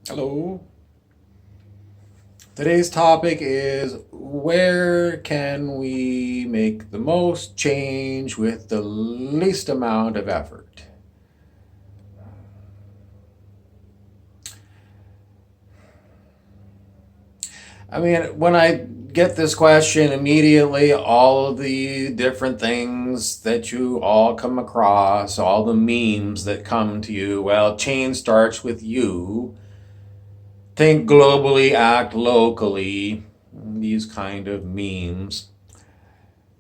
Hello. Today's topic is where can we make the most change with the least amount of effort? I mean, when I get this question immediately, all of the different things that you all come across, all the memes that come to you, well, change starts with you. Think globally, act locally. These kind of memes.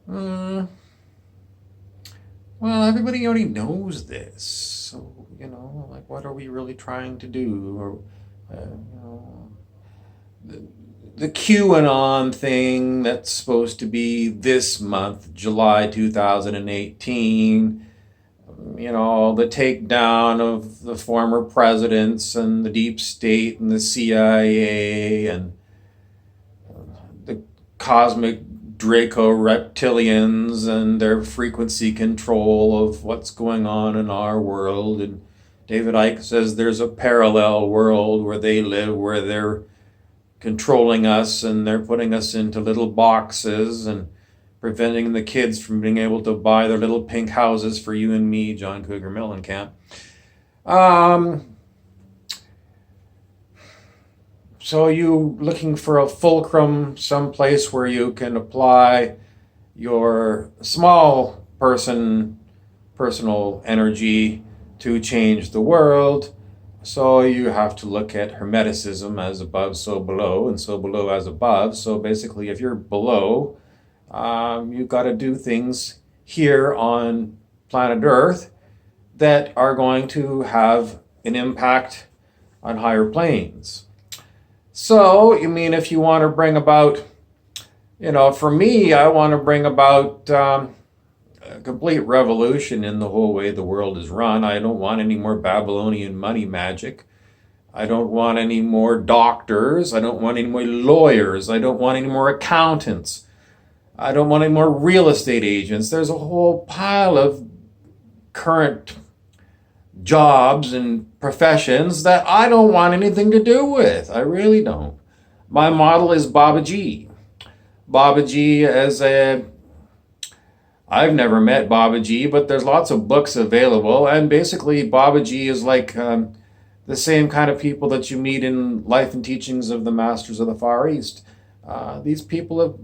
Hmm. Well, everybody already knows this. So, like, what are we really trying to do? Or, the, the QAnon thing that's supposed to be this month, July 2018, the takedown of the former presidents and the deep state and the CIA and the cosmic Draco reptilians and their frequency control of what's going on in our world. And David Icke says there's a parallel world where they live, where they're controlling us and they're putting us into little boxes and preventing the kids from being able to buy their little pink houses for you and me, John Cougar Mellencamp. Um, so you looking for a fulcrum, someplace where you can apply your small personal energy to change the world. So you have to look at Hermeticism as above, so below, and so below as above. So basically, if you're below, you've got to do things here on planet Earth that are going to have an impact on higher planes. So, if you want to bring about, for me, I want to bring about a complete revolution in the whole way the world is run. I don't want any more Babylonian money magic. I don't want any more doctors. I don't want any more lawyers. I don't want any more accountants. I don't want any more real estate agents. There's a whole pile of current jobs and professions that I don't want anything to do with. I really don't. My model is Babaji. Babaji as a I've never met Babaji, but there's lots of books available, and basically Babaji is like the same kind of people that you meet in Life and Teachings of the Masters of the Far East. These people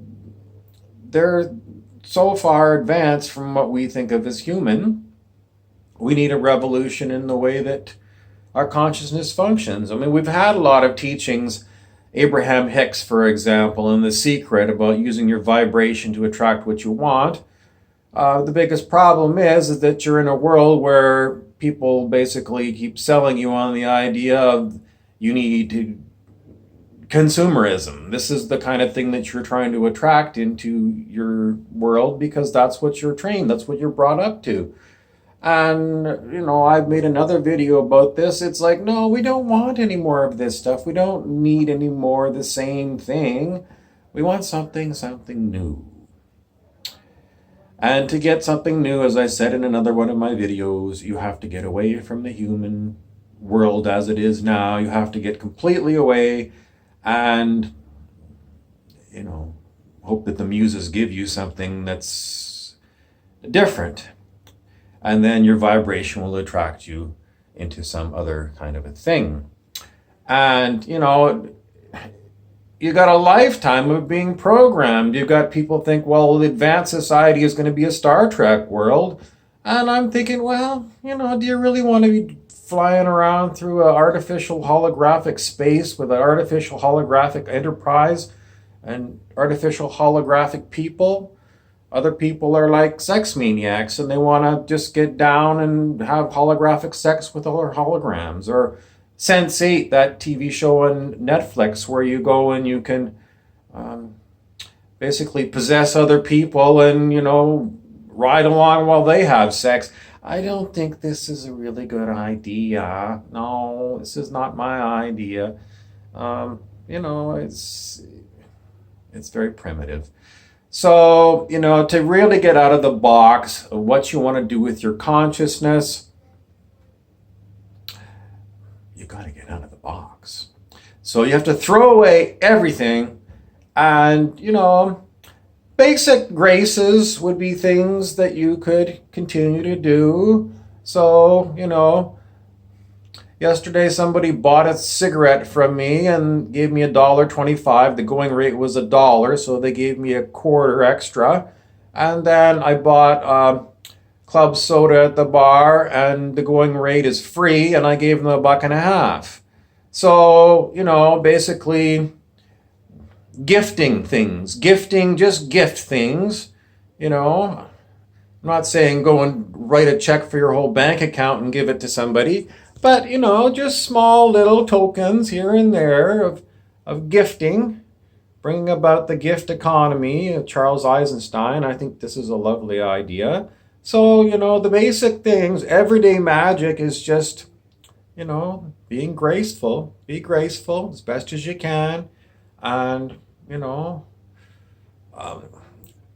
they're so far advanced from what we think of as human. We need a revolution in the way that our consciousness functions. I mean, we've had a lot of teachings. Abraham Hicks, for example, in The Secret about using your vibration to attract what you want. The biggest problem is that you're in a world where people basically keep selling you on the idea of you need to consumerism. This is the kind of thing that you're trying to attract into your world because that's what you're trained, that's what you're brought up to. And, I've made another video about this. It's like, no, we don't want any more of this stuff. We don't need any more of the same thing. We want something new. And to get something new, as I said in another one of my videos, you have to get away from the human world as it is now. You have to get completely away and, hope that the muses give you something that's different. And then your vibration will attract you into some other kind of a thing. And, you got a lifetime of being programmed. You've got people think, well, the advanced society is going to be a Star Trek world. And I'm thinking, well, do you really want to be flying around through an artificial holographic space with an artificial holographic enterprise and artificial holographic people? Other people are like sex maniacs and they want to just get down and have holographic sex with other holograms. Or Sense8, that TV show on Netflix where you go and you can basically possess other people and, ride along while they have sex. I don't think this is a really good idea. No, this is not my idea. It's very primitive. So, to really get out of the box of what you want to do with your consciousness, you got to get out of the box. So you have to throw away everything. And, basic graces would be things that you could continue to do. So, yesterday somebody bought a cigarette from me and gave me $1.25. The going rate was $1, so they gave me a quarter extra. And then I bought club soda at the bar, and the going rate is free, and I gave them $1.50. So, basically gifting things, just gift things, I'm not saying go and write a check for your whole bank account and give it to somebody, but, just small little tokens here and there of gifting, bringing about the gift economy of Charles Eisenstein. I think this is a lovely idea. So, the basic things, everyday magic is just, being graceful. Be graceful as best as you can. And,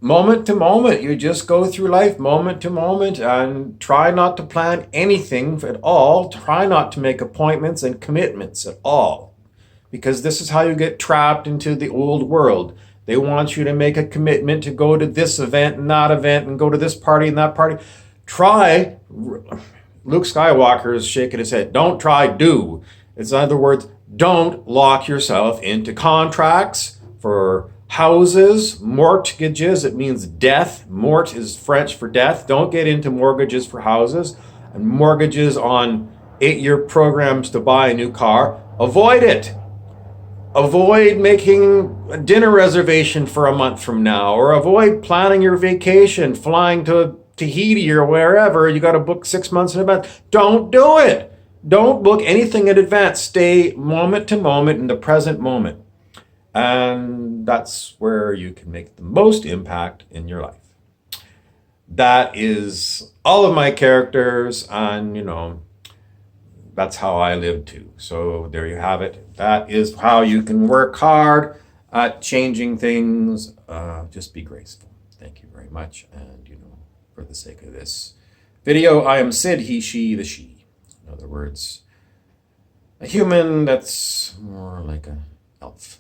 moment to moment, you just go through life moment to moment and try not to plan anything at all. Try not to make appointments and commitments at all. Because this is how you get trapped into the old world. They want you to make a commitment to go to this event and that event and go to this party and that party. Try, Luke Skywalker is shaking his head. Don't try, do. It's in other words, don't lock yourself into contracts for houses, mortgages. It means death. Mort is French for death. Don't get into mortgages for houses and mortgages on 8-year programs to buy a new car. Avoid it. Avoid making a dinner reservation for a month from now, or avoid planning your vacation, flying to Tahiti or wherever. You got to book 6 months in advance. Don't do it. Don't book anything in advance. Stay moment to moment in the present moment. And that's where you can make the most impact in your life. That is all of my characters, and that's how I live too. So there you have it. That is how you can work hard at changing things. Just be graceful. Thank you very much. And, for the sake of this video, I am Sid, he, she, the she. In other words, a human that's more like an elf.